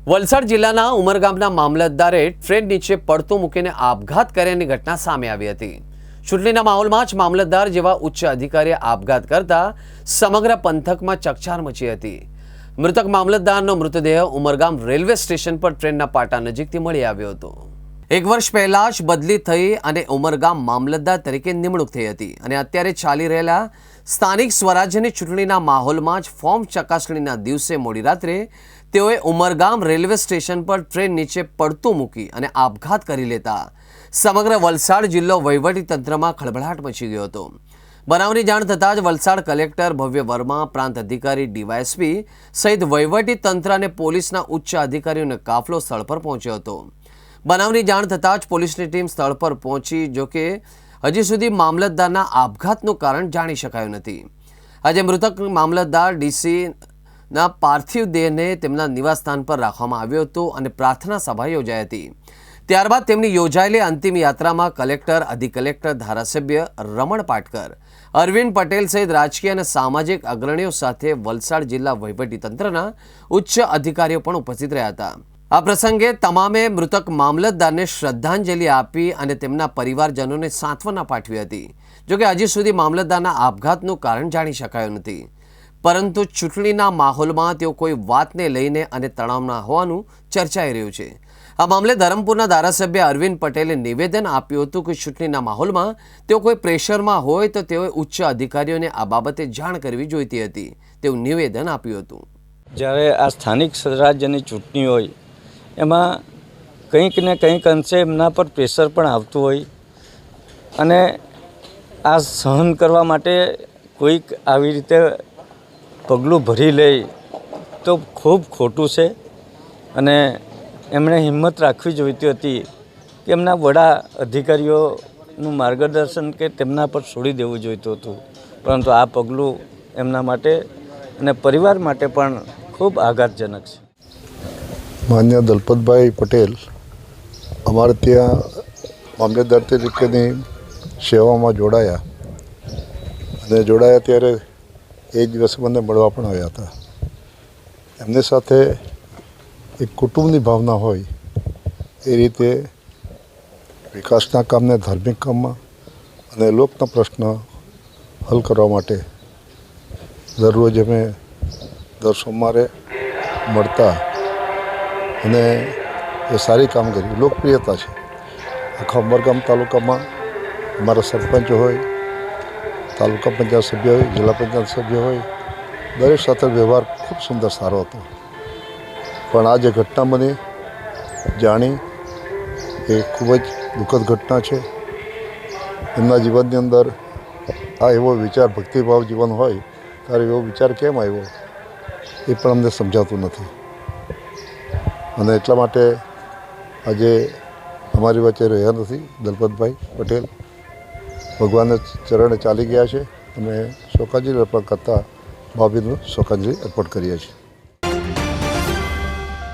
વલસાડ જિલ્લાના ઉમરગામના મામલતદારે ટ્રેન નીચે પડતું મૂકીને આપઘાત કર્યાની ઘટના સામે આવી હતી। ચૂંટણીના માહોલમાં જ મામલતદાર જેવા ઉચ્ચ અધિકારીએ આપઘાત કરતા સમગ્ર પંથકમાં ચકચાર મચી હતી। મૃતક મામલતદારનો મૃતદેહ ઉમરગામ રેલવે સ્ટેશન પર ટ્રેનના પાટા નજીકથી મળી આવ્યો હતો। 1 વર્ષ પહેલા જ બદલી થઈ અને ઉમરગામ મામલતદાર તરીકે નિમણૂક થઈ હતી અને અત્યારે ચાલી રહેલા સ્થાનિક સ્વરાજ્યની ચૂંટણીના માહોલમાં જ ફોર્મ ચકાસણીના દિવસે મોડી રાત્રે તેઓએ ઉમરગામ રેલવે સ્ટેશન પર ટ્રેન નીચે પડતું મૂકી અને આપઘાત કરી લેતા સમગ્ર વલસાડ જિલ્લો વહીવટી તંત્રમાં ખળભળાટ મચી ગયો હતો। બનાવની જાણ થતાં જ વલસાડ કલેક્ટર ભવ્ય વર્મા, પ્રાંત અધિકારી ડીવાયએસપી સહિત વહીવટી તંત્ર અને પોલીસના ઉચ્ચ અધિકારીઓનો કાફલો સ્થળ પર પહોંચ્યો હતો। બનાવની જાણ થતાં જ પોલીસની ટીમ સ્થળ પર પહોંચી, જોકે હજી સુધી મામલતદારના આપઘાતનું કારણ જાણી શકાયું નથી। આજે મૃતક મામલતદાર ડીસીના પાર્થિવ દેહને તેમના નિવાસસ્થાન પર રાખવામાં આવ્યો હતો અને પ્રાર્થના સભા યોજાઈ હતી। ત્યારબાદ તેમની યોજાયેલી અંતિમ યાત્રામાં કલેક્ટર, અધિક કલેક્ટર, ધારાસભ્ય રમણ પાટકર, અરવિંદ પટેલ સહિત રાજકીય અને સામાજિક અગ્રણીઓ સાથે વલસાડ જિલ્લા વહીવટી તંત્રના ઉચ્ચ અધિકારીઓ પણ ઉપસ્થિત રહ્યા હતા। આ પ્રસંગે તમામે મૃતક મામલતદારને શ્રદ્ધાંજલિ આપી અને તેમના પરિવારજનોને સાંત્વના પાઠવી હતી। જોકે હજી સુધી મામલતદારના આપઘાતનું કારણ જાણી શકાયું નથી, પરંતુ ચૂંટણીના માહોલમાં તેઓ કોઈ વાતને લઈને અને તણાવના હોવાનું ચર્ચાઈ રહ્યું છે। આ મામલે ધરમપુરના ધારાસભ્ય અરવિંદ પટેલે નિવેદન આપ્યું હતું કે ચૂંટણીના માહોલમાં તેઓ કોઈ પ્રેશરમાં હોય તો તેઓએ ઉચ્ચ અધિકારીઓને આ બાબતે જાણ કરવી જોઈતી હતી તેવું નિવેદન આપ્યું હતું। જ્યારે આ સ્થાનિક સ્વરાજ્યની ચૂંટણી હોય એમાં કંઈક ને કંઈક અંશે એમના પર પ્રેશર પણ આવતું હોય અને આ સહન કરવા માટે કોઈક આવી રીતે પગલું ભરી લે તો ખૂબ ખોટું છે અને એમણે હિંમત રાખવી જોઈતી હતી કે એમના વડા અધિકારીઓનું માર્ગદર્શન કે તેમના પર છોડી દેવું જોઈતું હતું, પરંતુ આ પગલું એમના માટે અને પરિવાર માટે પણ ખૂબ આઘાતજનક છે। માન્ય દલપતભાઈ પટેલ અમારે ત્યાં મામલતદાર તરીકેની સેવામાં જોડાયા અને જોડાયા ત્યારે એ દિવસે મને મળવા પણ આવ્યા હતા। એમની સાથે એક કુટુંબની ભાવના હોય એ રીતે વિકાસના કામને ધાર્મિક કામમાં અને લોકના પ્રશ્ન હલ કરવા માટે દરરોજ અમે દર સોમવારે મળતા અને એ સારી કામગીરી લોકપ્રિયતા છે। આખા ઉમરગામ તાલુકામાં અમારા સરપંચ હોય, તાલુકા પંચાયત સભ્ય હોય, જિલ્લા પંચાયત સભ્ય હોય, દરેક સાથે વ્યવહાર ખૂબ સુંદર સારો હતો। પણ આ જે ઘટના મને જાણી એ ખૂબ જ દુઃખદ ઘટના છે। એમના જીવનની અંદર આ એવો વિચાર, ભક્તિભાવ જીવન હોય ત્યારે એવો વિચાર કેમ આવ્યો એ પણ અમને સમજાતું નથી અને એટલા માટે આજે અમારી વચ્ચે રહ્યા નથી। દલપતભાઈ પટેલ ભગવાનના ચરણે ચાલી ગયા છે। અમે શોકાંજલિ અર્પણ કરતાં ભાવભીનું શોકાંજલિ અર્પણ કરીએ છીએ।